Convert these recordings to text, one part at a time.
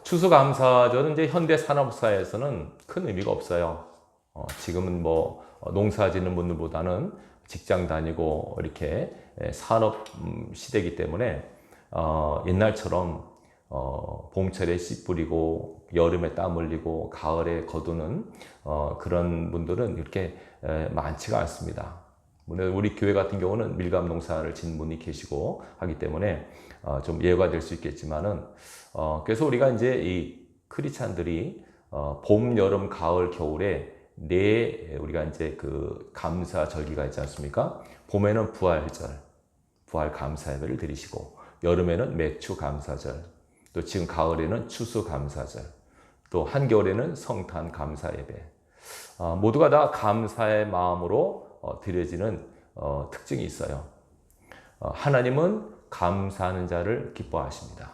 추수감사절은 이제 현대 산업사회에서는 큰 의미가 없어요. 지금은 뭐 농사 짓는 분들보다는 직장 다니고 이렇게 산업 시대이기 때문에 옛날처럼 봄철에 씨 뿌리고 여름에 땀 흘리고 가을에 거두는 그런 분들은 이렇게 많지가 않습니다. 우리 교회 같은 경우는 밀감 농사를 짓는 분이 계시고 하기 때문에 좀 예외가 될 수 있겠지만은 그래서 우리가 이제 이 크리스찬들이 봄, 여름, 가을, 겨울에 우리가 이제 그 감사 절기가 있지 않습니까? 봄에는 부활절, 부활 감사 예배를 드리시고, 여름에는 매추 감사절, 또 지금 가을에는 추수 감사절, 또 한겨울에는 성탄 감사 예배. 모두가 다 감사의 마음으로 드려지는 특징이 있어요. 하나님은 감사하는 자를 기뻐하십니다.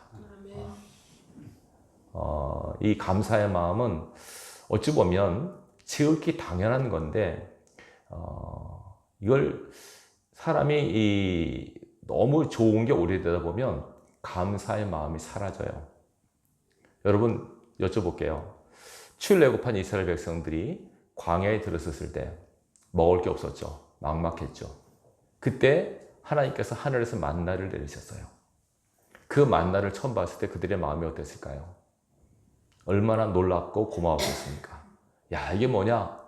이 감사의 마음은 어찌 보면 지극히 당연한 건데 이걸 사람이 너무 좋은 게 오래되다 보면 감사의 마음이 사라져요. 여러분 여쭤볼게요. 출애굽한 이스라엘 백성들이 광야에 들어섰을 때 먹을 게 없었죠. 막막했죠. 그때 하나님께서 하늘에서 만나를 내리셨어요. 그 만나를 처음 봤을 때 그들의 마음이 어땠을까요? 얼마나 놀랍고 고마웠겠습니까? 야, 이게 뭐냐?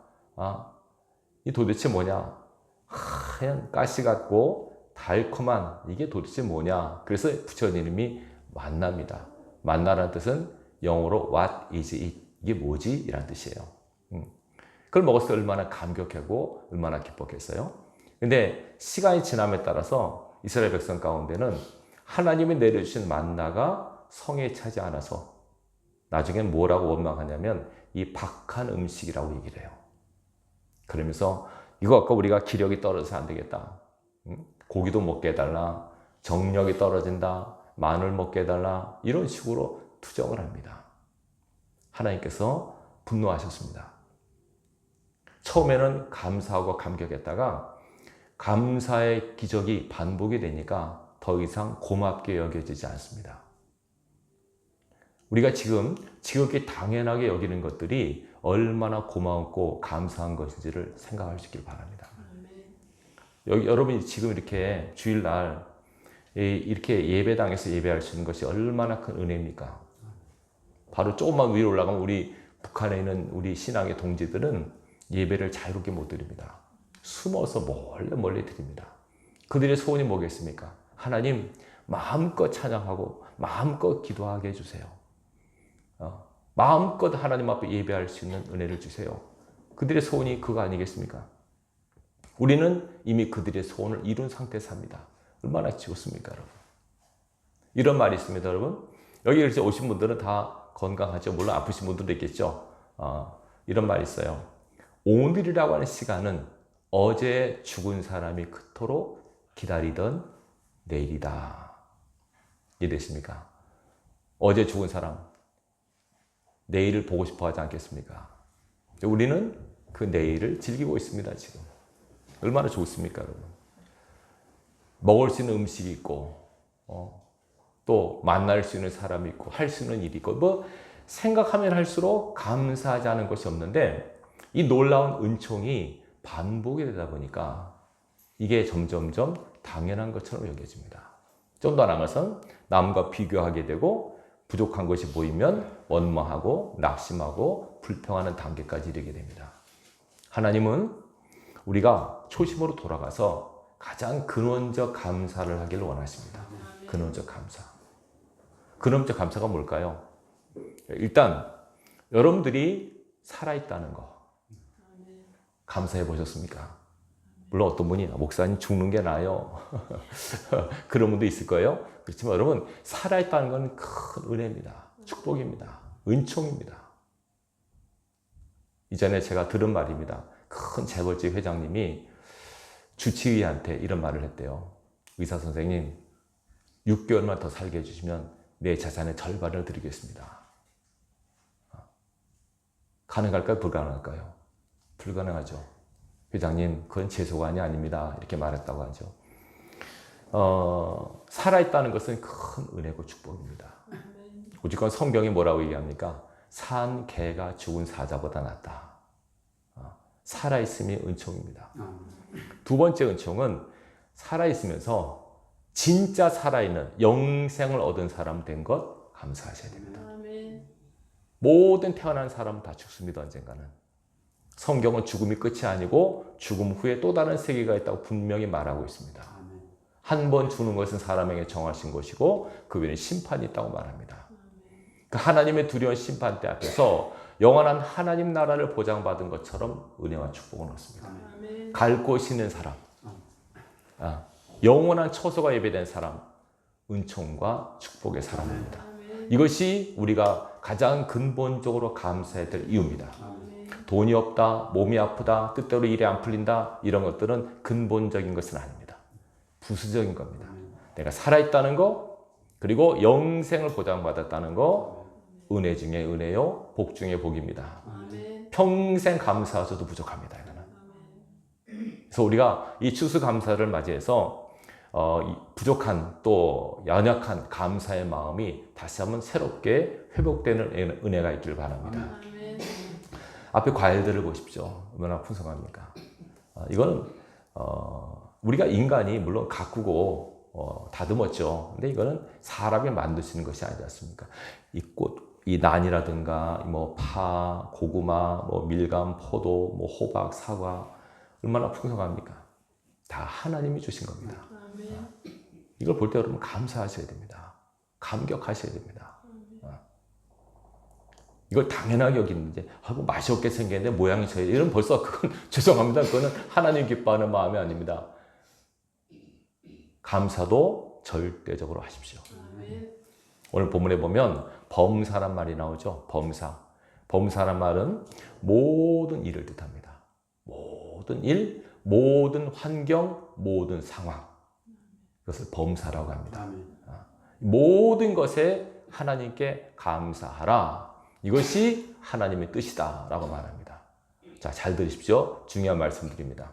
이 도대체 뭐냐? 하얀 가시 같고 달콤한 이게 도대체 뭐냐? 그래서 붙여진 이름이 만나입니다. 만나라는 뜻은 영어로 what is it? 이게 뭐지? 이란 뜻이에요. 그걸 먹었을 때 얼마나 감격하고 얼마나 기뻤겠어요? 근데 시간이 지남에 따라서 이스라엘 백성 가운데는 하나님이 내려주신 만나가 성에 차지 않아서 나중엔 뭐라고 원망하냐면 이 박한 음식이라고 얘기를 해요. 그러면서 이거 아까 우리가 기력이 떨어져서 안 되겠다. 고기도 먹게 해달라. 정력이 떨어진다. 마늘 먹게 해달라. 이런 식으로 투정을 합니다. 하나님께서 분노하셨습니다. 처음에는 감사하고 감격했다가 감사의 기적이 반복이 되니까 더 이상 고맙게 여겨지지 않습니다. 우리가 지금 지극히 당연하게 여기는 것들이 얼마나 고마웠고 감사한 것인지를 생각할 수 있기를 바랍니다. 여러분이 지금 이렇게 주일날 이렇게 예배당에서 예배할 수 있는 것이 얼마나 큰 은혜입니까? 바로 조금만 위로 올라가면 우리 북한에 있는 우리 신앙의 동지들은 예배를 자유롭게 못 드립니다. 숨어서 멀리 드립니다. 그들의 소원이 뭐겠습니까? 하나님 마음껏 찬양하고 마음껏 기도하게 해주세요. 마음껏 하나님 앞에 예배할 수 있는 은혜를 주세요. 그들의 소원이 그거 아니겠습니까? 우리는 이미 그들의 소원을 이룬 상태에서 삽니다. 얼마나 좋습니까, 여러분? 이런 말이 있습니다, 여러분. 여기 이렇게 오신 분들은 다 건강하죠. 물론 아프신 분들도 있겠죠. 이런 말이 있어요. 오늘이라고 하는 시간은 어제 죽은 사람이 그토록 기다리던 내일이다. 이해되십니까? 어제 죽은 사람, 내일을 보고 싶어 하지 않겠습니까? 우리는 그 내일을 즐기고 있습니다, 지금. 얼마나 좋습니까, 여러분? 먹을 수 있는 음식이 있고, 또 만날 수 있는 사람이 있고, 할 수 있는 일이 있고, 뭐, 생각하면 할수록 감사하지 않은 것이 없는데, 이 놀라운 은총이 반복이 되다 보니까 이게 점점점 당연한 것처럼 여겨집니다. 좀 더 나아가서 남과 비교하게 되고 부족한 것이 보이면 원망하고 낙심하고 불평하는 단계까지 이르게 됩니다. 하나님은 우리가 초심으로 돌아가서 가장 근원적 감사를 하기를 원하십니다. 근원적 감사. 근원적 감사가 뭘까요? 일단 여러분들이 살아있다는 거 감사해 보셨습니까? 물론 어떤 분이 목사님 죽는 게 나아요. 그런 분도 있을 거예요. 그렇지만 여러분 살아있다는 건 큰 은혜입니다. 축복입니다. 은총입니다. 이전에 제가 들은 말입니다. 큰 재벌집 회장님이 주치의한테 이런 말을 했대요. 의사 선생님 6개월만 더 살게 해주시면 내 자산의 절반을 드리겠습니다. 가능할까요? 불가능할까요? 불가능하죠. 회장님, 그건 제 소관이 아닙니다. 이렇게 말했다고 하죠. 살아있다는 것은 큰 은혜고 축복입니다. 오직건 성경이 뭐라고 얘기합니까? 산 개가 죽은 사자보다 낫다. 살아있음이 은총입니다. 두 번째 은총은 살아있으면서 진짜 살아있는 영생을 얻은 사람 된 것 감사하셔야 됩니다. 모든 태어난 사람은 다 죽습니다. 언젠가는. 성경은 죽음이 끝이 아니고 죽음 후에 또 다른 세계가 있다고 분명히 말하고 있습니다. 한 번 죽는 것은 사람에게 정하신 것이고 그 외에는 심판이 있다고 말합니다. 그 하나님의 두려운 심판대 앞에서 영원한 하나님 나라를 보장받은 것처럼 은혜와 축복을 얻습니다. 갈 곳이 있는 사람, 영원한 처소가 예배된 사람, 은총과 축복의 사람입니다. 이것이 우리가 가장 근본적으로 감사해야 될 이유입니다. 돈이 없다, 몸이 아프다, 뜻대로 일이 안 풀린다, 이런 것들은 근본적인 것은 아닙니다. 부수적인 겁니다. 내가 살아있다는 거, 그리고 영생을 보장받았다는 거, 은혜 중에 은혜요, 복 중에 복입니다. 평생 감사하셔도 부족합니다. 이거는. 그래서 우리가 이 추수감사를 맞이해서 부족한 또 연약한 감사의 마음이 다시 한번 새롭게 회복되는 은혜가 있길 바랍니다. 앞에 과일들을 보십시오. 얼마나 풍성합니까? 이거는 우리가 인간이 물론 가꾸고 다듬었죠. 근데 이거는 사람이 만들 수 있는 것이 아니지 않습니까? 이 꽃, 이 난이라든가 뭐 파, 고구마, 뭐 밀감, 포도, 뭐 호박, 사과 얼마나 풍성합니까? 다 하나님이 주신 겁니다. 이걸 볼 때 여러분 감사하셔야 됩니다. 감격하셔야 됩니다. 이걸 당연하게 여기는데 뭐 맛이 없게 생겼는데 모양이 저래 이런 벌써 그건 죄송합니다. 그거는 하나님 기뻐하는 마음이 아닙니다. 감사도 절대적으로 하십시오. 오늘 본문에 보면 범사란 말이 나오죠. 범사. 범사란 말은 모든 일을 뜻합니다. 모든 일, 모든 환경, 모든 상황. 그것을 범사라고 합니다. 모든 것에 하나님께 감사하라. 이것이 하나님의 뜻이다 라고 말합니다. 자, 잘 들으십시오. 중요한 말씀 드립니다.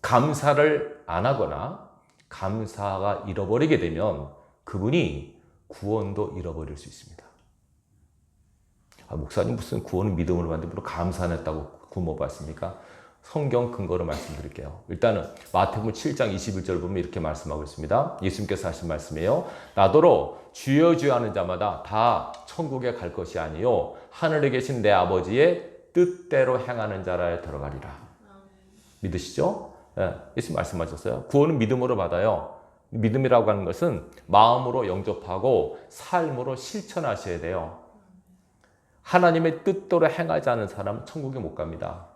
감사를 안 하거나 감사가 잃어버리게 되면 그분이 구원도 잃어버릴 수 있습니다. 목사님 무슨 구원은 믿음으로 받는데 감사 안 했다고 구원 못 받습니까? 성경 근거로 말씀드릴게요. 일단은 마태복음 7장 21절 보면 이렇게 말씀하고 있습니다. 예수님께서 하신 말씀이에요. 나더러 주여 주여 하는 자마다 다 천국에 갈 것이 아니요 하늘에 계신 내 아버지의 뜻대로 행하는 자라에 들어가리라. 믿으시죠? 네, 예수님 말씀하셨어요. 구원은 믿음으로 받아요. 믿음이라고 하는 것은 마음으로 영접하고 삶으로 실천하셔야 돼요. 하나님의 뜻대로 행하지 않은 사람은 천국에 못 갑니다.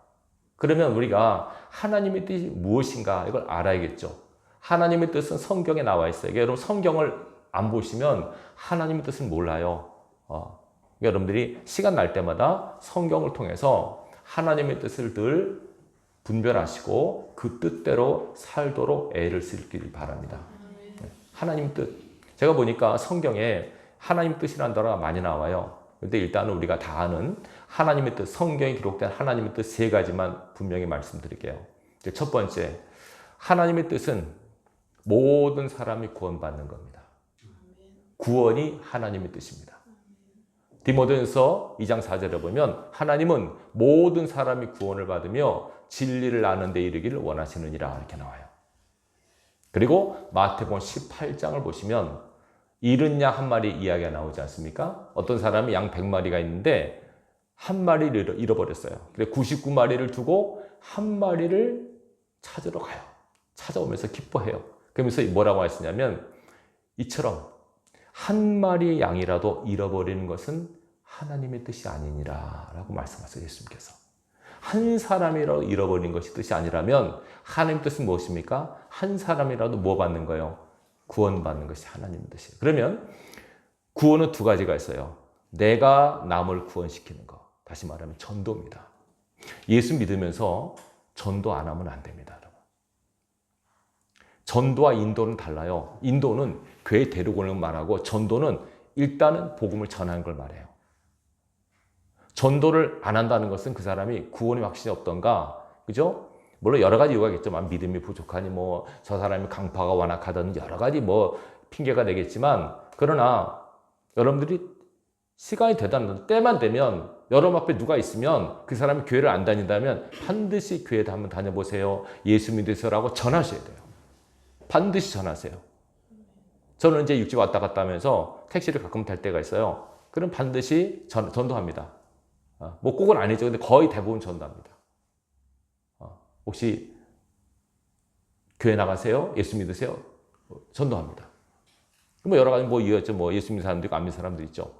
그러면 우리가 하나님의 뜻이 무엇인가 이걸 알아야겠죠. 하나님의 뜻은 성경에 나와 있어요. 여러분 성경을 안 보시면 하나님의 뜻을 몰라요. 여러분들이 시간 날 때마다 성경을 통해서 하나님의 뜻을 늘 분별하시고 그 뜻대로 살도록 애를 쓰길 바랍니다. 하나님 뜻. 제가 보니까 성경에 하나님 뜻이라는 단어가 많이 나와요. 근데 일단은 우리가 다 아는 하나님의 뜻, 성경에 기록된 하나님의 뜻 세 가지만 분명히 말씀드릴게요. 첫 번째, 하나님의 뜻은 모든 사람이 구원받는 겁니다. 구원이 하나님의 뜻입니다. 디모데전서 2장 4절에 보면 하나님은 모든 사람이 구원을 받으며 진리를 아는 데 이르기를 원하시느니라 이렇게 나와요. 그리고 마태복음 18장을 보시면 잃은 양 한 마리 이야기가 나오지 않습니까? 어떤 사람이 양 100마리가 있는데 한 마리를 잃어버렸어요. 근데 99마리를 두고 한 마리를 찾으러 가요. 찾아오면서 기뻐해요. 그러면서 뭐라고 하시냐면 이처럼 한 마리의 양이라도 잃어버리는 것은 하나님의 뜻이 아니니라 라고 말씀하세요. 예수님께서. 한 사람이라도 잃어버린 것이 뜻이 아니라면 하나님의 뜻은 무엇입니까? 한 사람이라도 뭐 받는 거예요? 구원받는 것이 하나님의 뜻이에요. 그러면 구원은 두 가지가 있어요. 내가 남을 구원시키는 것. 다시 말하면 전도입니다. 예수 믿으면서 전도 안 하면 안 됩니다. 여러분. 전도와 인도는 달라요. 인도는 교회 데리고 오는 걸 말하고 전도는 일단은 복음을 전하는 걸 말해요. 전도를 안 한다는 것은 그 사람이 구원의 확신이 없던가, 그죠? 물론 여러 가지 이유가 있겠지만 믿음이 부족하니 뭐 저 사람이 강파가 완악하다든지 여러 가지 뭐 핑계가 되겠지만 그러나 여러분들이 시간이 되다 때만 되면 여러분 앞에 누가 있으면 그 사람이 교회를 안 다닌다면 반드시 교회에 한번 다녀보세요. 예수 믿으세요라고 전하셔야 돼요. 반드시 전하세요. 저는 이제 육지 왔다 갔다 하면서 택시를 가끔 탈 때가 있어요. 그럼 반드시 전도합니다. 뭐 꼭은 아니죠. 근데 거의 대부분 전도합니다. 혹시 교회 나가세요? 예수 믿으세요? 전도합니다. 뭐 여러 가지 뭐 이유였죠. 뭐 예수 믿는 사람도 있고 안 믿는 사람도 있죠.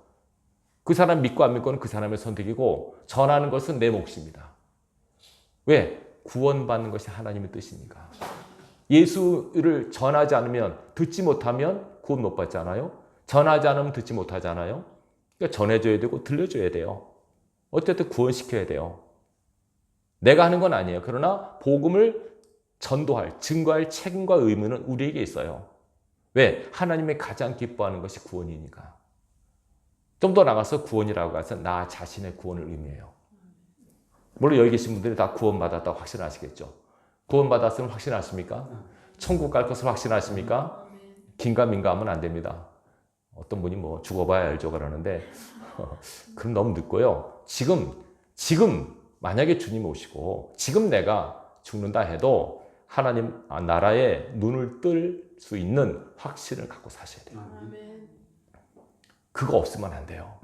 그 사람 믿고 안 믿고는 그 사람의 선택이고 전하는 것은 내 몫입니다. 왜? 구원받는 것이 하나님의 뜻이니까. 예수를 전하지 않으면 듣지 못하면 구원 못 받잖아요. 전하지 않으면 듣지 못하잖아요. 그러니까 전해줘야 되고 들려줘야 돼요. 어쨌든 구원시켜야 돼요. 내가 하는 건 아니에요. 그러나 복음을 전도할, 증거할 책임과 의무는 우리에게 있어요. 왜? 하나님의 가장 기뻐하는 것이 구원이니까. 좀 더 나가서 구원이라고 해서 나 자신의 구원을 의미해요. 물론 여기 계신 분들이 다 구원받았다고 확신하시겠죠. 구원받았으면 확신하십니까? 천국 갈 것을 확신하십니까? 긴가민가 하면 안 됩니다. 어떤 분이 뭐 죽어봐야 알죠 그러는데 그럼 너무 늦고요. 지금 만약에 주님 오시고 지금 내가 죽는다 해도 하나님 나라에 눈을 뜰 수 있는 확신을 갖고 사셔야 돼요. 그거 없으면 안 돼요.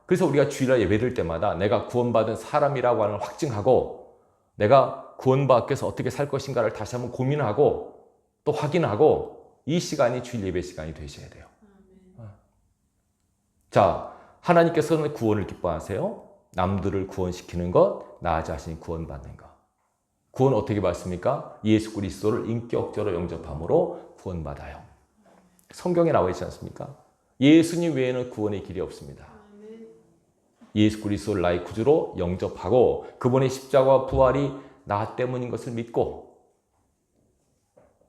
그래서 우리가 주일날 예배드릴 때마다 내가 구원받은 사람이라고 하는 확증하고 내가 구원받기 위해서 어떻게 살 것인가를 다시 한번 고민하고 또 확인하고 이 시간이 주일 예배 시간이 되셔야 돼요. 자, 하나님께서는 구원을 기뻐하세요. 남들을 구원시키는 것, 나 자신이 구원받는 것. 구원 어떻게 받습니까? 예수 그리스도를 인격적으로 영접함으로 구원받아요. 성경에 나와 있지 않습니까? 예수님 외에는 구원의 길이 없습니다. 예수 그리스도를 나의 구주로 영접하고 그분의 십자가와 부활이 나 때문인 것을 믿고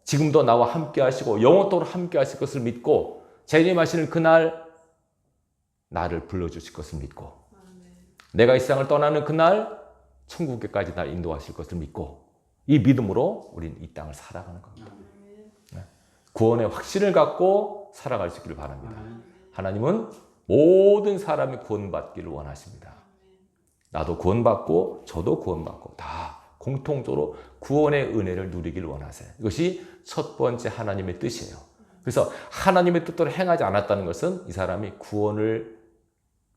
지금도 나와 함께 하시고 영원토록 함께 하실 것을 믿고 재림하시는 그날 나를 불러주실 것을 믿고 내가 이 세상을 떠나는 그날 천국에까지 날 인도하실 것을 믿고 이 믿음으로 우리는 이 땅을 살아가는 겁니다. 구원의 확신을 갖고 살아갈 수 있기를 바랍니다. 하나님은 모든 사람이 구원받기를 원하십니다. 나도 구원받고 저도 구원받고 다 공통적으로 구원의 은혜를 누리기를 원하세요. 이것이 첫 번째 하나님의 뜻이에요. 그래서 하나님의 뜻대로 행하지 않았다는 것은 이 사람이 구원을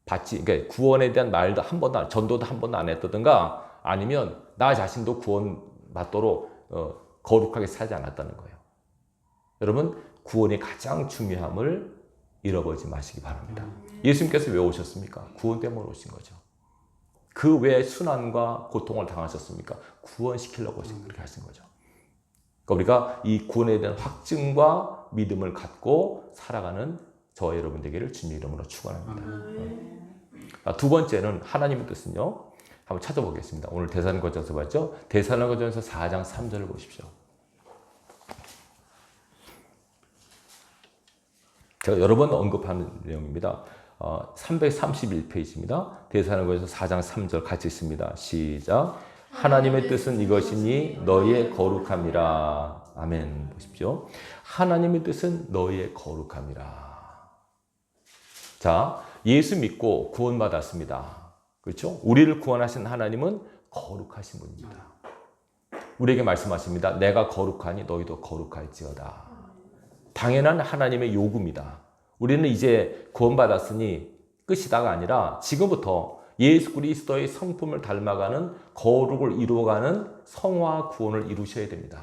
그러니까 구원에 대한 말도 한 번도 전도도 한 번도 안 했다든가 아니면 나 자신도 구원받도록 거룩하게 살지 않았다는 거예요. 여러분 구원의 가장 중요함을 잃어버리지 마시기 바랍니다. 예수님께서 왜 오셨습니까? 구원 때문에 오신 거죠. 그 외에 순환과 고통을 당하셨습니까? 구원시키려고 그렇게 하신 거죠. 그러니까 우리가 이 구원에 대한 확증과 믿음을 갖고 살아가는 저와 여러분 되기를 주님의 이름으로 축원합니다. 두 번째는 하나님의 뜻은요. 한번 찾아보겠습니다. 오늘 데살로니가전서 봤죠? 데살로니가전서 4장 3절을 보십시오. 제가 여러 번 언급하는 내용입니다. 331페이지입니다. 데살로니가전서 4장 3절 같이 읽습니다. 시작. 하나님의 뜻은 이것이니 너희의 거룩함이라. 아멘. 보십시오. 하나님의 뜻은 너희의 거룩함이라. 자, 예수 믿고 구원받았습니다. 그렇죠? 우리를 구원하신 하나님은 거룩하신 분입니다. 우리에게 말씀하십니다. 내가 거룩하니 너희도 거룩할지어다. 당연한 하나님의 요구입니다. 우리는 이제 구원받았으니 끝이다가 아니라 지금부터 예수 그리스도의 성품을 닮아가는 거룩을 이루어가는 성화 구원을 이루셔야 됩니다.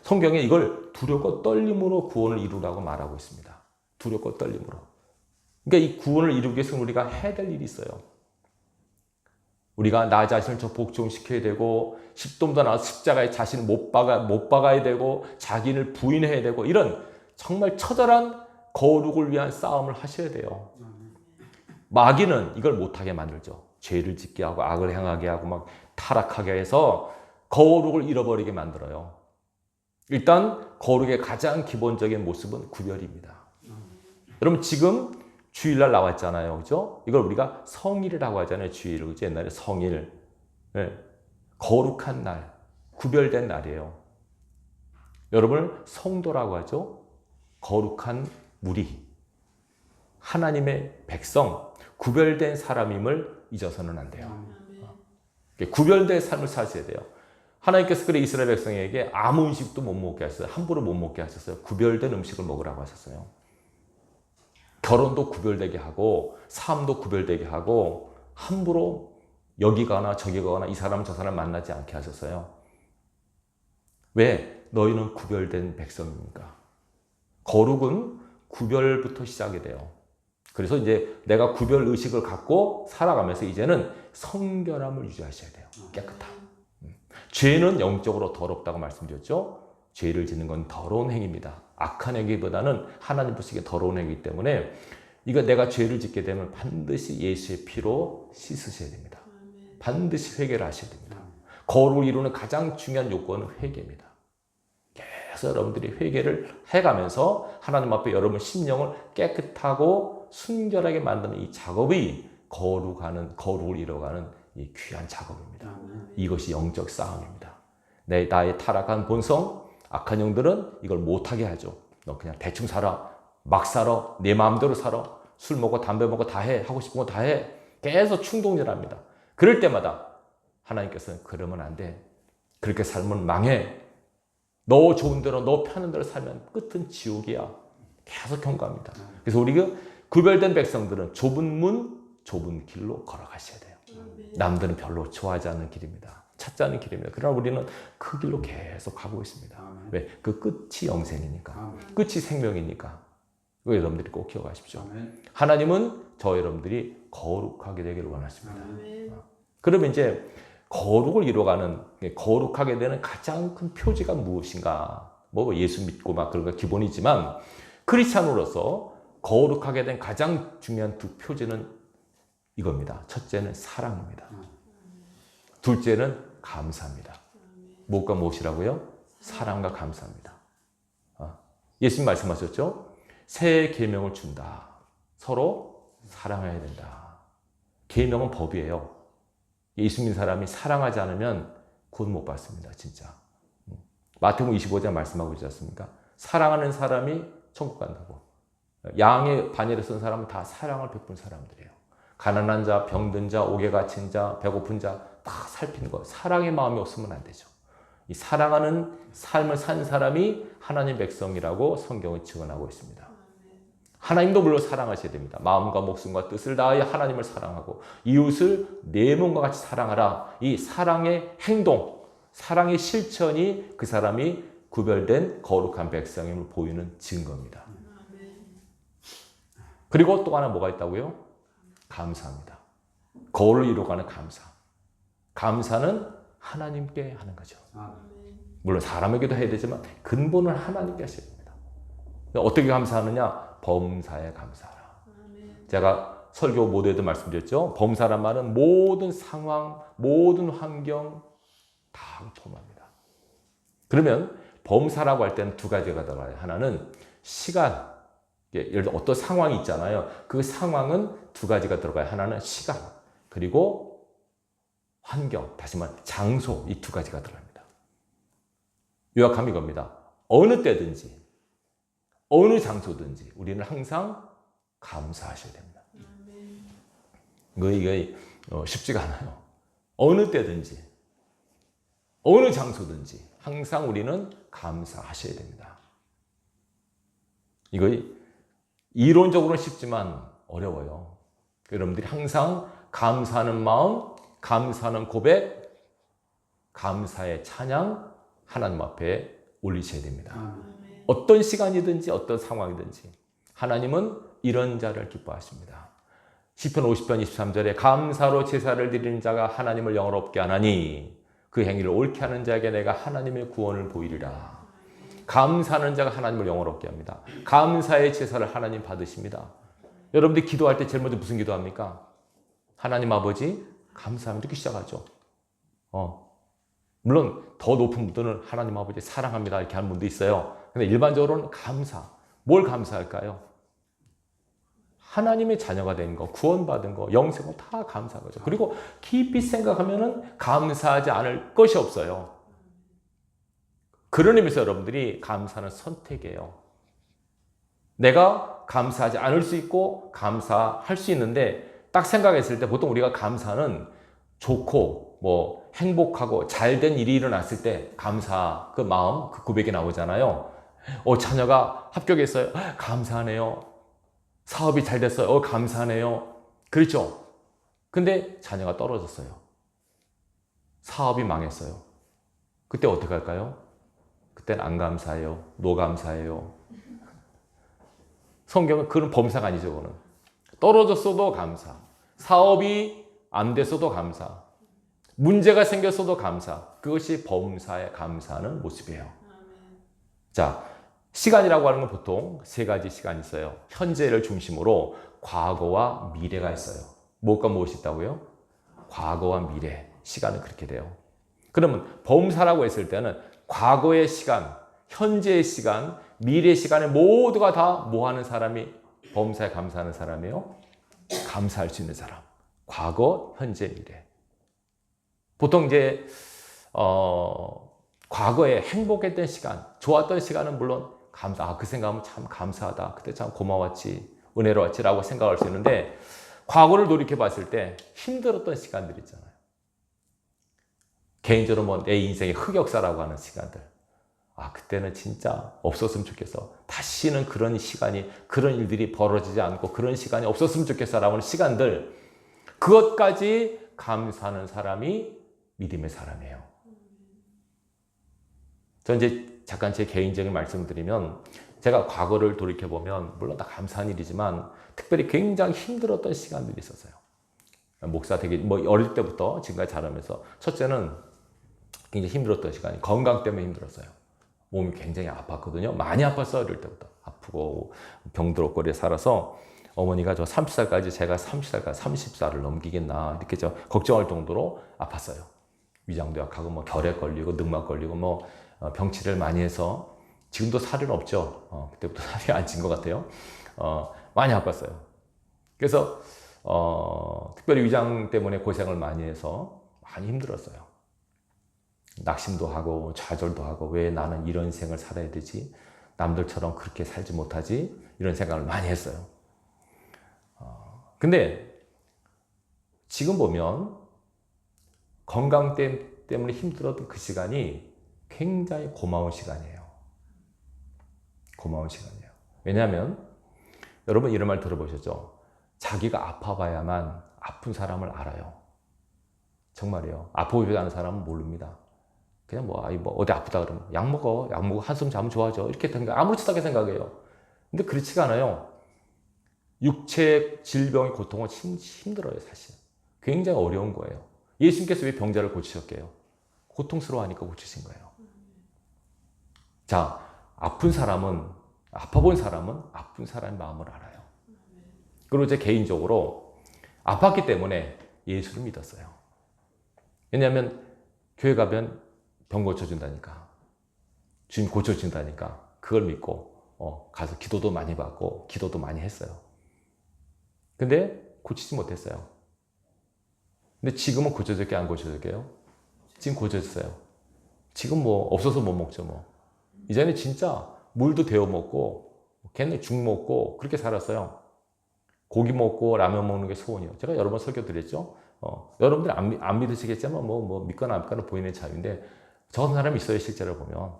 성경에 이걸 두렵고 떨림으로 구원을 이루라고 말하고 있습니다. 두렵고 떨림으로. 그러니까 이 구원을 이루기 위해서는 우리가 해야 될 일이 있어요. 우리가 나 자신을 저 복종시켜야 되고 10도보다 나아서 십자가에 자신을 못 박아야 되고 자기를 부인해야 되고 이런 정말 처절한 거룩을 위한 싸움을 하셔야 돼요. 마귀는 이걸 못하게 만들죠. 죄를 짓게 하고 악을 행하게 하고 막 타락하게 해서 거룩을 잃어버리게 만들어요. 일단 거룩의 가장 기본적인 모습은 구별입니다. 여러분 지금 주일날 나왔잖아요. 그죠? 이걸 우리가 성일이라고 하잖아요. 주일을. 그죠? 옛날에 성일. 네. 거룩한 날. 구별된 날이에요. 여러분을 성도라고 하죠. 거룩한 무리, 하나님의 백성, 구별된 사람임을 잊어서는 안 돼요. 구별된 삶을 사셔야 돼요. 하나님께서 그래 이스라엘 백성에게 아무 음식도 못 먹게 하셨어요. 함부로 못 먹게 하셨어요. 구별된 음식을 먹으라고 하셨어요. 결혼도 구별되게 하고 삶도 구별되게 하고 함부로 여기 가나 저기 가나 이 사람 저 사람 만나지 않게 하셨어요. 왜? 너희는 구별된 백성입니까? 거룩은 구별부터 시작이 돼요. 그래서 이제 내가 구별 의식을 갖고 살아가면서 이제는 성결함을 유지하셔야 돼요. 깨끗함. 죄는 영적으로 더럽다고 말씀드렸죠. 죄를 짓는 건 더러운 행위입니다. 악한 행위보다는 하나님 보시기에 더러운 행위이기 때문에 이거 내가 죄를 짓게 되면 반드시 예수의 피로 씻으셔야 됩니다. 반드시 회개를 하셔야 됩니다. 거룩을 이루는 가장 중요한 요건은 회개입니다. 계속 여러분들이 회개를 해가면서 하나님 앞에 여러분 심령을 깨끗하고 순결하게 만드는 이 작업이 거룩을 이뤄가는 이 귀한 작업입니다. 이것이 영적 싸움입니다. 나의 타락한 본성, 악한 영들은 이걸 못하게 하죠. 너 그냥 대충 살아, 막 살아, 내 마음대로 살아, 술 먹고 담배 먹고 다 해, 하고 싶은 거 다 해. 계속 충동질합니다. 그럴 때마다 하나님께서는 그러면 안 돼. 그렇게 살면 망해. 너 좋은 대로, 너 편한 대로 살면 끝은 지옥이야. 계속 경고합니다. 그래서 우리가 구별된 백성들은 좁은 문, 좁은 길로 걸어가셔야 돼요. 남들은 별로 좋아하지 않는 길입니다. 찾지 않는 길입니다. 그러나 우리는 그 길로 계속 가고 있습니다. 왜? 그 끝이 영생이니까. 끝이 생명이니까. 이거 여러분들이 꼭 기억하십시오. 하나님은 저 여러분들이 거룩하게 되기를 원하십니다. 그러면 이제 거룩을 이루어가는, 거룩하게 되는 가장 큰 표지가 무엇인가? 뭐 예수 믿고 막 그런 거 기본이지만 크리스찬으로서 거룩하게 된 가장 중요한 두 표지는 이겁니다. 첫째는 사랑입니다. 둘째는 감사입니다. 무엇과 무엇이라고요? 사랑과 감사입니다. 예수님 말씀하셨죠? 새 계명을 준다. 서로 사랑해야 된다. 계명은 법이에요. 예수 믿는 사람이 사랑하지 않으면 구원 못 받습니다. 진짜. 마태복음 25장 말씀하고 있지 않습니까? 사랑하는 사람이 천국 간다고. 양의 반열에 선 사람은 다 사랑을 베푼 사람들이에요. 가난한 자, 병든 자, 옥에 갇힌 자, 배고픈 자 다 살피는 거. 사랑의 마음이 없으면 안 되죠. 이 사랑하는 삶을 산 사람이 하나님 백성이라고 성경은 증언하고 있습니다. 하나님도 물론 사랑하셔야 됩니다. 마음과 목숨과 뜻을 다하여 하나님을 사랑하고 이웃을 내 몸과 같이 사랑하라. 이 사랑의 행동, 사랑의 실천이 그 사람이 구별된 거룩한 백성임을 보이는 증거입니다. 그리고 또 하나 뭐가 있다고요? 감사합니다. 거울을 이루어가는 감사. 감사는 하나님께 하는 거죠. 물론 사람에게도 해야 되지만 근본은 하나님께 하셔야 됩니다. 어떻게 감사하느냐? 범사에 감사하라. 제가 설교 모두에도 말씀드렸죠. 범사란 말은 모든 상황, 모든 환경 다 포함합니다. 그러면 범사라고 할 때는 두 가지가 들어가요. 하나는 시간, 예를 들어 어떤 상황이 있잖아요. 그 상황은 두 가지가 들어가요. 하나는 시간, 그리고 환경, 다시 말해 장소, 이 두 가지가 들어갑니다. 요약하면 이겁니다. 어느 때든지, 어느 장소든지 우리는 항상 감사하셔야 됩니다. 이게 쉽지가 않아요. 어느 때든지, 어느 장소든지 항상 우리는 감사하셔야 됩니다. 이거 이론적으로는 쉽지만 어려워요. 여러분들이 항상 감사하는 마음, 감사하는 고백, 감사의 찬양 하나님 앞에 올리셔야 됩니다. 어떤 시간이든지 어떤 상황이든지 하나님은 이런 자를 기뻐하십니다. 시편 50편 23절에 감사로 제사를 드리는 자가 하나님을 영화롭게 하나니 그 행위를 옳게 하는 자에게 내가 하나님의 구원을 보이리라. 감사하는 자가 하나님을 영화롭게 합니다. 감사의 제사를 하나님 받으십니다. 여러분들이 기도할 때 제일 먼저 무슨 기도합니까? 하나님 아버지 감사합니다. 이렇게 시작하죠. 물론 더 높은 분들은 하나님 아버지 사랑합니다 이렇게 하는 분도 있어요. 근데 일반적으로는 감사. 뭘 감사할까요? 하나님의 자녀가 된 거, 구원받은 거, 영생은 다 감사한 거죠. 그리고 깊이 생각하면은 감사하지 않을 것이 없어요. 그런 의미에서 여러분들이 감사는 선택이에요. 내가 감사하지 않을 수 있고 감사할 수 있는데 딱 생각했을 때 보통 우리가 감사는 좋고 뭐 행복하고 잘된 일이 일어났을 때 감사 그 마음 그 고백이 나오잖아요. 자녀가 합격했어요. 감사하네요. 사업이 잘 됐어요. 감사하네요. 그렇죠? 근데 자녀가 떨어졌어요. 사업이 망했어요. 그때 어떻게 할까요? 그때는 안 감사해요. 노감사해요. 성경은 그런 범사가 아니죠. 그거는. 떨어졌어도 감사. 사업이 안 됐어도 감사. 문제가 생겼어도 감사. 그것이 범사에 감사하는 모습이에요. 자, 시간이라고 하는 건 보통 세 가지 시간이 있어요. 현재를 중심으로 과거와 미래가 있어요. 무엇과 무엇이 있다고요? 과거와 미래. 시간은 그렇게 돼요. 그러면 범사라고 했을 때는 과거의 시간, 현재의 시간, 미래의 시간에 모두가 다 뭐 하는 사람이 범사에 감사하는 사람이에요? 감사할 수 있는 사람. 과거, 현재, 미래. 보통 이제 과거에 행복했던 시간, 좋았던 시간은 물론 그 생각하면 참 감사하다. 그때 참 고마웠지, 은혜로웠지라고 생각할 수 있는데 과거를 돌이켜 봤을 때 힘들었던 시간들 있잖아요. 개인적으로 뭐 내 인생의 흑역사라고 하는 시간들. 그때는 진짜 없었으면 좋겠어. 다시는 그런 시간이, 그런 일들이 벌어지지 않고 그런 시간이 없었으면 좋겠어라고 하는 시간들. 그것까지 감사하는 사람이 믿음의 사람이에요. 저는 이제 잠깐 제 개인적인 말씀을 드리면 제가 과거를 돌이켜보면 물론 다 감사한 일이지만 특별히 굉장히 힘들었던 시간들이 있었어요. 목사 되게 어릴 때부터 지금까지 자라면서 첫째는 굉장히 힘들었던 시간이 건강 때문에 힘들었어요. 몸이 굉장히 아팠거든요. 많이 아팠어요. 어릴 때부터. 아프고 병들었고 이래 살아서 어머니가 저 30살까지 제가 30살까지 30살을 넘기겠나 이렇게 저 걱정할 정도로 아팠어요. 위장도 약하고 뭐 결핵 걸리고 늑막 걸리고 뭐 병치를 많이 해서 지금도 살은 없죠. 그때부터 살이 안 찐 것 같아요. 많이 아팠어요. 그래서 특별히 위장 때문에 고생을 많이 해서 많이 힘들었어요. 낙심도 하고 좌절도 하고 왜 나는 이런 생을 살아야 되지? 남들처럼 그렇게 살지 못하지? 이런 생각을 많이 했어요. 근데 지금 보면 건강 때문에 힘들었던 그 시간이 굉장히 고마운 시간이에요. 고마운 시간이에요. 왜냐하면 여러분 이런 말 들어보셨죠? 자기가 아파봐야만 아픈 사람을 알아요. 정말이에요. 아프지 않은 사람은 모릅니다. 그냥 뭐 어디 아프다 그러면 약 먹어 한숨 자면 좋아져 이렇게 아무렇지도 않게 생각해요. 근데 그렇지가 않아요. 육체 질병의 고통은 힘들어요. 사실 굉장히 어려운 거예요. 예수님께서 왜 병자를 고치셨게요? 고통스러워하니까 고치신 거예요. 자, 아픈 사람은 아파본 사람은 아픈 사람의 마음을 알아요. 그리고 제 개인적으로 아팠기 때문에 예수를 믿었어요. 왜냐하면 교회 가면 병 고쳐준다니까. 주님 고쳐준다니까. 그걸 믿고 가서 기도도 많이 받고 기도도 많이 했어요. 근데 고치지 못했어요. 근데 지금은 고쳐줄게 안 고쳐줄게요? 지금 고쳐졌어요. 지금 뭐 없어서 못 먹죠 뭐. 이전에 진짜 물도 데워 먹고 걔네 죽 먹고 그렇게 살았어요. 고기 먹고 라면 먹는 게 소원이요. 제가 여러 번 설교 드렸죠. 여러분들 안 믿으시겠지만 뭐 믿거나 안 믿거나 보이는 차이인데 저런 사람이 있어요. 실제로 보면.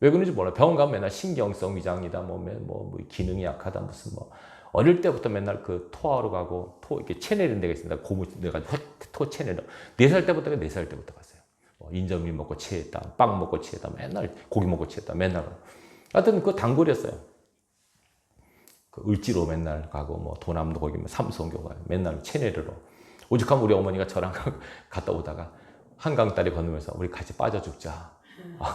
왜 그런지 몰라요. 병원 가면 맨날 신경성 위장이다, 뭐 기능이 약하다, 무슨 뭐. 어릴 때부터 맨날 그 토하러 가고, 이렇게 체내는 데가 있습니다. 고무 내가 토 체내는. 4살 때부터 4살 때부터 갔어요. 인절미 먹고 체했다, 빵 먹고 체했다, 맨날 고기 먹고 체했다, 맨날. 하여튼 그 단골이었어요. 그 을지로 맨날 가고, 뭐 도남도 거기 삼성교 가요. 맨날 체내르러. 오죽하면 우리 어머니가 저랑 갔다 오다가 한강다리 건너면서 우리 같이 빠져 죽자.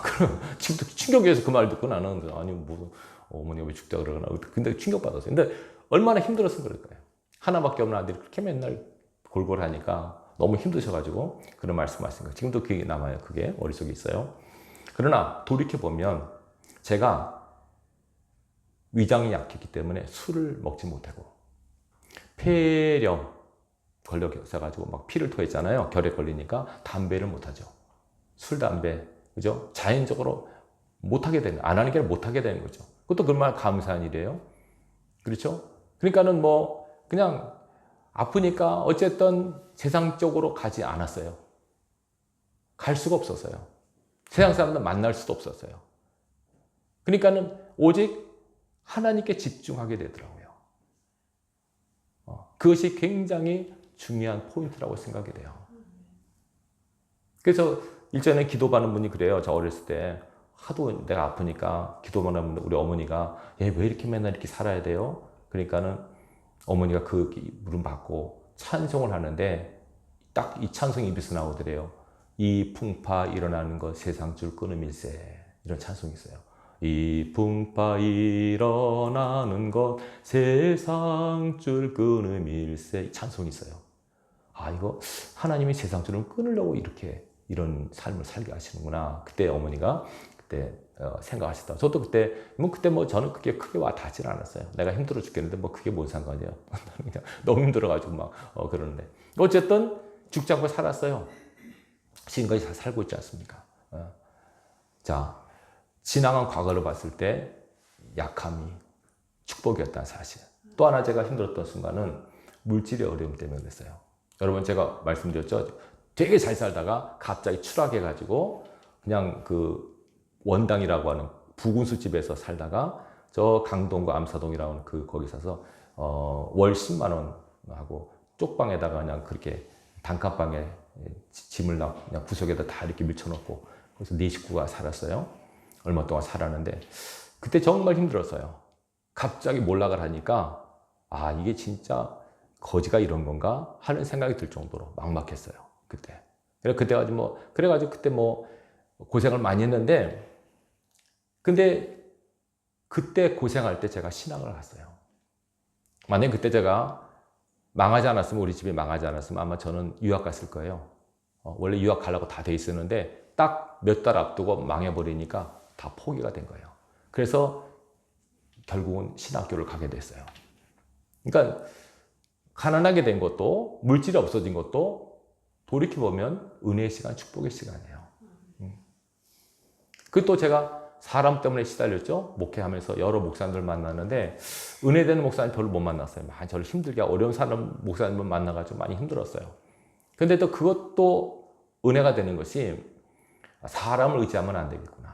그럼 지금도 충격이어서 그 말 듣고 나는 아니 뭐 어머니가 왜 죽자 그러나 근데 충격받았어요. 근데 얼마나 힘들었으면 그럴까요? 하나밖에 없는 아들이 그렇게 맨날 골골하니까 너무 힘드셔가지고 그런 말씀하신 거예요. 지금도 그게 남아요. 그게 머릿속에 있어요. 그러나 돌이켜보면 제가 위장이 약했기 때문에 술을 먹지 못하고 폐렴 걸려서 막 피를 토했잖아요. 결핵 걸리니까 담배를 못하죠. 술, 담배, 그죠? 자연적으로 못하게 되는, 안 하는 게 아니라 못하게 되는 거죠. 그것도 정말 감사한 일이에요. 그렇죠? 그러니까는 뭐 그냥 아프니까 어쨌든 세상적으로 가지 않았어요. 갈 수가 없었어요. 세상 사람들 만날 수도 없었어요. 그러니까는 오직 하나님께 집중하게 되더라고요. 그것이 굉장히 중요한 포인트라고 생각이 돼요. 그래서 일전에 기도받는 분이 그래요. 저 어렸을 때 하도 내가 아프니까 기도받는 우리 어머니가 얘 왜 이렇게 맨날 이렇게 살아야 돼요? 그러니까는 어머니가 그 물음 받고 찬송을 하는데 딱 이 찬송이 입에서 나오더래요. 이 풍파 일어나는 것 세상 줄 끊음일세. 이런 찬송이 있어요. 이 풍파 일어나는 것 세상 줄 끊음일세. 찬송이 있어요. 아, 이거 하나님이 세상 줄을 끊으려고 이렇게 이런 삶을 살게 하시는구나. 그때 어머니가 그때 생각하셨다. 저도 그때 뭐 저는 그게 크게 와 닿질 않았어요. 내가 힘들어 죽겠는데 뭐 그게 뭔 상관이에요. 그냥 너무 힘들어가지고 막 그러는데 어쨌든 죽지 않고 살았어요. 지금까지 잘 살고 있지 않습니까? 자, 지나간 과거를 봤을 때 약함이 축복이었다는 사실. 또 하나 제가 힘들었던 순간은 물질의 어려움 때문에 그랬어요. 여러분 제가 말씀드렸죠. 되게 잘 살다가 갑자기 추락해가지고 그냥 그 원당이라고 하는 부군수 집에서 살다가 저 강동구 암사동이라고 하는 그 거기 사서 월 10만 원 하고 쪽방에다가 그냥 그렇게 단칸방에 짐을 그냥 구석에다 다 이렇게 밀쳐놓고 거기서 네 식구가 살았어요. 얼마 동안 살았는데 그때 정말 힘들었어요. 갑자기 몰락을 하니까 아 이게 진짜 거지가 이런 건가 하는 생각이 들 정도로 막막했어요. 그때. 그래가지고 그때 뭐 고생을 많이 했는데 근데 그때 고생할 때 제가 신학을 갔어요. 만약에 그때 제가 망하지 않았으면 우리 집이 망하지 않았으면 아마 저는 유학 갔을 거예요. 원래 유학 가려고 다 돼 있었는데 딱 몇 달 앞두고 망해버리니까 다 포기가 된 거예요. 그래서 결국은 신학교를 가게 됐어요. 그러니까 가난하게 된 것도 물질이 없어진 것도 돌이켜보면 은혜의 시간, 축복의 시간이에요. 그것도 제가 사람 때문에 시달렸죠. 목회하면서 여러 목사님들 만났는데 은혜되는 목사님 별로 못 만났어요. 많이 저를 힘들게 어려운 사람 목사님을 만나가지고 많이 힘들었어요. 근데 또 그것도 은혜가 되는 것이 사람을 의지하면 안 되겠구나.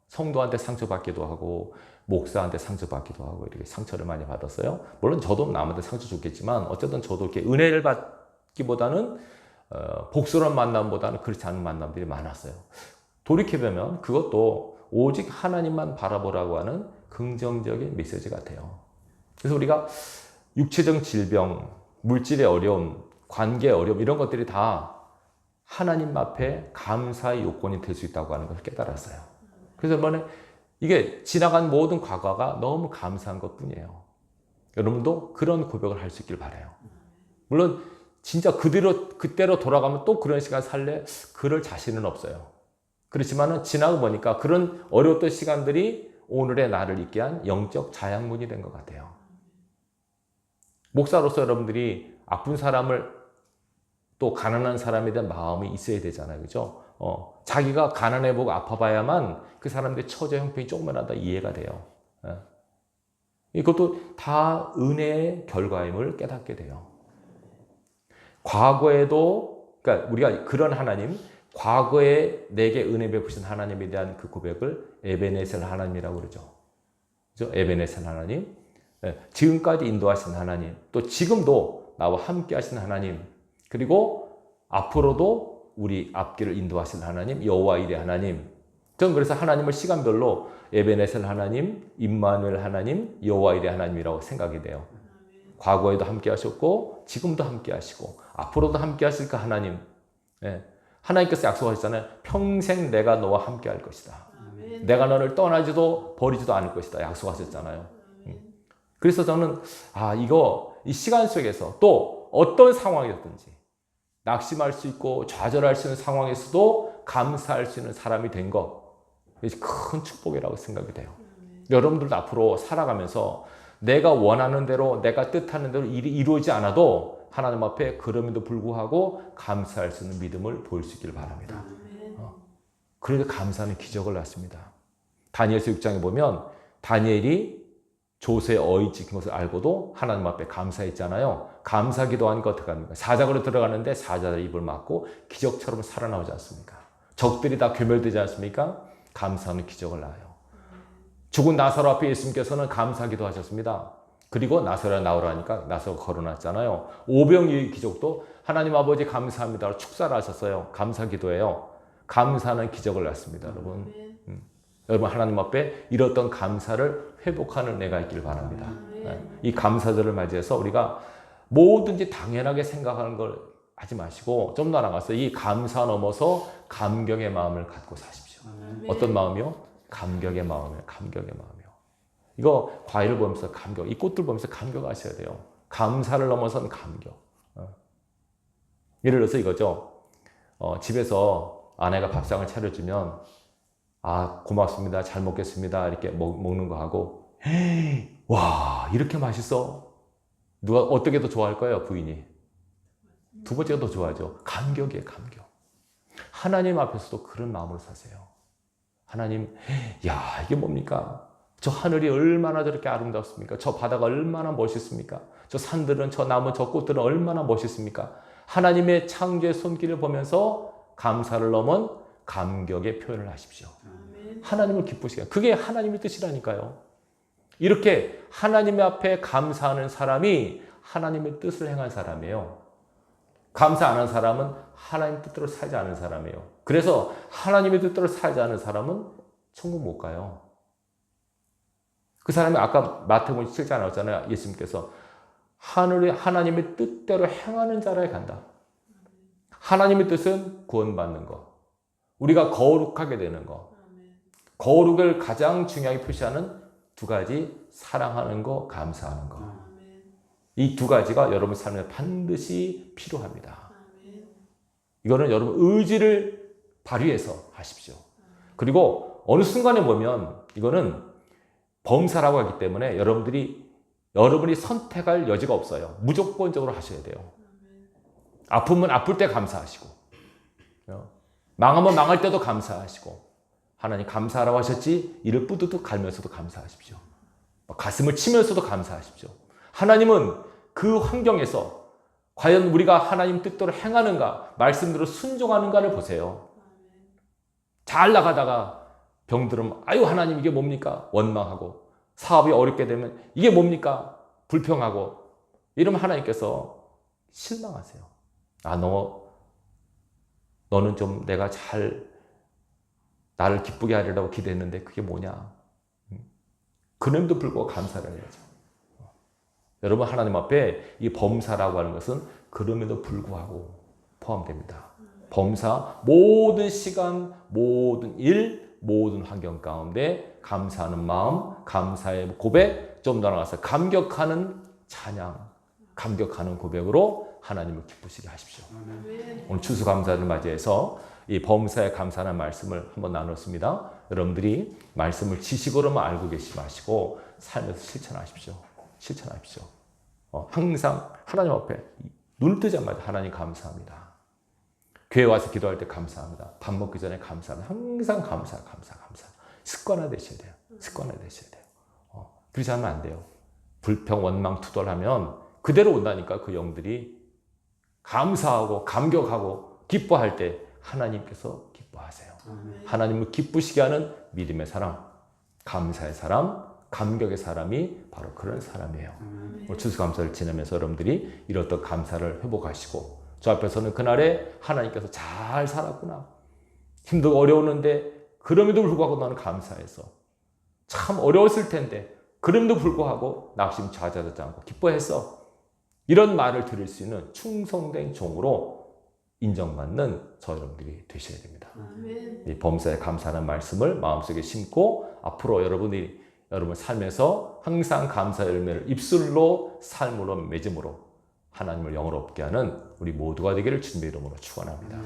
성도한테 상처받기도 하고 목사한테 상처받기도 하고 이렇게 상처를 많이 받았어요. 물론 저도 남한테 상처 줬겠지만 어쨌든 저도 이렇게 은혜를 받기보다는 복스러운 만남보다는 그렇지 않은 만남들이 많았어요. 돌이켜보면 그것도 오직 하나님만 바라보라고 하는 긍정적인 메시지 같아요. 그래서 우리가 육체적 질병, 물질의 어려움, 관계의 어려움 이런 것들이 다 하나님 앞에 감사의 요건이 될 수 있다고 하는 것을 깨달았어요. 그래서 이게 지나간 모든 과거가 너무 감사한 것뿐이에요. 여러분도 그런 고백을 할 수 있길 바라요. 물론 진짜 그때로 돌아가면 또 그런 시간 살래? 그럴 자신은 없어요. 그렇지만은 지나고 보니까 그런 어려웠던 시간들이 오늘의 나를 있게 한 영적 자양분이 된 것 같아요. 목사로서 여러분들이 아픈 사람을 또 가난한 사람에 대한 마음이 있어야 되잖아요. 그죠? 자기가 가난해 보고 아파봐야만 그 사람들의 처제 형편이 조금이라도 이해가 돼요. 이것도 다 은혜의 결과임을 깨닫게 돼요. 과거에도, 그러니까 우리가 그런 하나님, 과거에 내게 은혜 베푸신 하나님에 대한 그 고백을 에베네셀 하나님이라고 그러죠. 그죠? 에베네셀 하나님. 지금까지 인도하신 하나님, 또 지금도 나와 함께 하신 하나님, 그리고 앞으로도 우리 앞길을 인도하실 하나님, 여호와 이레 하나님. 저는 그래서 하나님을 시간별로 에베네셀 하나님, 임마누엘 하나님, 여호와 이레 하나님이라고 생각이 돼요. 과거에도 함께 하셨고 지금도 함께 하시고 앞으로도 함께 하실 그 하나님. 하나님께서 약속하셨잖아요. 평생 내가 너와 함께 할 것이다. 내가 너를 떠나지도 버리지도 않을 것이다. 약속하셨잖아요. 그래서 저는 이 시간 속에서 또 어떤 상황이었든지 낙심할 수 있고 좌절할 수 있는 상황에서도 감사할 수 있는 사람이 된 것, 이게 큰 축복이라고 생각이 돼요. 여러분들도 앞으로 살아가면서 내가 원하는 대로 내가 뜻하는 대로 일이 이루어지지 않아도 하나님 앞에 그럼에도 불구하고 감사할 수 있는 믿음을 보일 수 있기를 바랍니다. 그래도 감사는 기적을 낳습니다. 다니엘서 6장에 보면 다니엘이 조세의 어이 지킨 것을 알고도 하나님 앞에 감사했잖아요. 감사 기도하니까 어떻게 합니까? 사자굴에 들어가는데 사자의 입을 막고 기적처럼 살아나오지 않습니까? 적들이 다 괴멸되지 않습니까? 감사하는 기적을 낳아요. 죽은 나사로 앞에 예수님께서는 감사 기도하셨습니다. 그리고 나사로가 나오라니까 나사로가 걸어놨잖아요. 오병이의 기적도 하나님 아버지 감사합니다. 축사를 하셨어요. 감사 기도예요. 감사하는 기적을 낳습니다, 여러분. 여러분 하나님 앞에 이뤘던 감사를 회복하는 내가 있길 바랍니다. 이 감사절을 맞이해서 우리가 뭐든지 당연하게 생각하는 걸 하지 마시고 좀 더 나아가서 이 감사 넘어서 감격의 마음을 갖고 사십시오. 어떤 마음이요? 감격의 마음이요. 감격의 마음이요. 이거 과일을 보면서 감격, 이 꽃들 보면서 감격하셔야 돼요. 감사를 넘어선 감격. 예를 들어서 이거죠. 집에서 아내가 밥상을 차려주면 아 고맙습니다. 잘 먹겠습니다. 이렇게 먹는 거 하고 와 이렇게 맛있어. 누가 어떻게 더 좋아할 거예요? 부인이. 두 번째가 더 좋아하죠. 감격이에요. 감격. 하나님 앞에서도 그런 마음으로 사세요. 하나님 야 이게 뭡니까? 저 하늘이 얼마나 저렇게 아름답습니까? 저 바다가 얼마나 멋있습니까? 저 산들은 저 나무 저 꽃들은 얼마나 멋있습니까? 하나님의 창조의 손길을 보면서 감사를 넘은 감격의 표현을 하십시오. 하나님을 기쁘시게. 그게 하나님의 뜻이라니까요. 이렇게 하나님 앞에 감사하는 사람이 하나님의 뜻을 행한 사람이에요. 감사 안 하는 사람은 하나님 뜻대로 살지 않은 사람이에요. 그래서 하나님의 뜻대로 살지 않은 사람은 천국 못 가요. 그 사람이 아까 마태복음 7장 나왔잖아요. 예수님께서 하늘에 하나님의 뜻대로 행하는 자라에 간다. 하나님의 뜻은 구원받는 것. 우리가 거룩하게 되는 것. 거룩을 가장 중요하게 표시하는 두 가지, 사랑하는 것, 감사하는 것. 이 두 가지가 여러분 삶에 반드시 필요합니다. 이거는 여러분 의지를 발휘해서 하십시오. 그리고 어느 순간에 보면 이거는 범사라고 하기 때문에 여러분이 선택할 여지가 없어요. 무조건적으로 하셔야 돼요. 아프면 아플 때 감사하시고 망하면 망할 때도 감사하시고 하나님 감사하라고 하셨지 이를 뿌듯 갈면서도 감사하십시오. 가슴을 치면서도 감사하십시오. 하나님은 그 환경에서 과연 우리가 하나님 뜻대로 행하는가 말씀대로 순종하는가를 보세요. 잘 나가다가 병들으면 아유 하나님 이게 뭡니까? 원망하고 사업이 어렵게 되면 이게 뭡니까? 불평하고 이러면 하나님께서 실망하세요. 아 너는 좀 내가 잘 나를 기쁘게 하리라고 기대했는데 그게 뭐냐? 그럼에도 불구하고 감사를 해야죠. 여러분 하나님 앞에 이 범사라고 하는 것은 그럼에도 불구하고 포함됩니다. 범사 모든 시간, 모든 일, 모든 환경 가운데 감사하는 마음, 감사의 고백, 좀 더 나아가서 감격하는 찬양, 감격하는 고백으로 하나님을 기쁘시게 하십시오. 오늘 추수감사를 맞이해서 이 범사에 감사하는 말씀을 한번 나눴습니다. 여러분들이 말씀을 지식으로만 알고 계시지 마시고 삶에서 실천하십시오. 실천하십시오. 항상 하나님 앞에 눈 뜨자마자 하나님 감사합니다. 교회 와서 기도할 때 감사합니다. 밥 먹기 전에 감사합니다. 항상 감사. 습관화 되셔야 돼요. 습관화 되셔야 돼요. 그렇지 않으면 안 돼요. 불평, 원망, 투덜하면 그대로 온다니까 그 영들이 감사하고 감격하고 기뻐할 때 하나님께서 기뻐하세요. 하나님을 기쁘시게 하는 믿음의 사람, 감사의 사람, 감격의 사람이 바로 그런 사람이에요. 추수감사를 지내면서 여러분들이 이렇던 감사를 회복하시고 저 앞에서는 그날에 하나님께서 잘 살았구나. 힘들고 어려웠는데 그럼에도 불구하고 나는 감사해서 참 어려웠을 텐데 그럼에도 불구하고 낙심 좌절하지 않고 기뻐했어. 이런 말을 들을 수 있는 충성된 종으로 인정받는 저 여러분들이 되셔야 됩니다. 이 범사에 감사하는 말씀을 마음속에 심고 앞으로 여러분 삶에서 항상 감사 열매를 입술로 삶으로 맺음으로 하나님을 영어롭게 하는 우리 모두가 되기를 주님의 이름으로 축원합니다.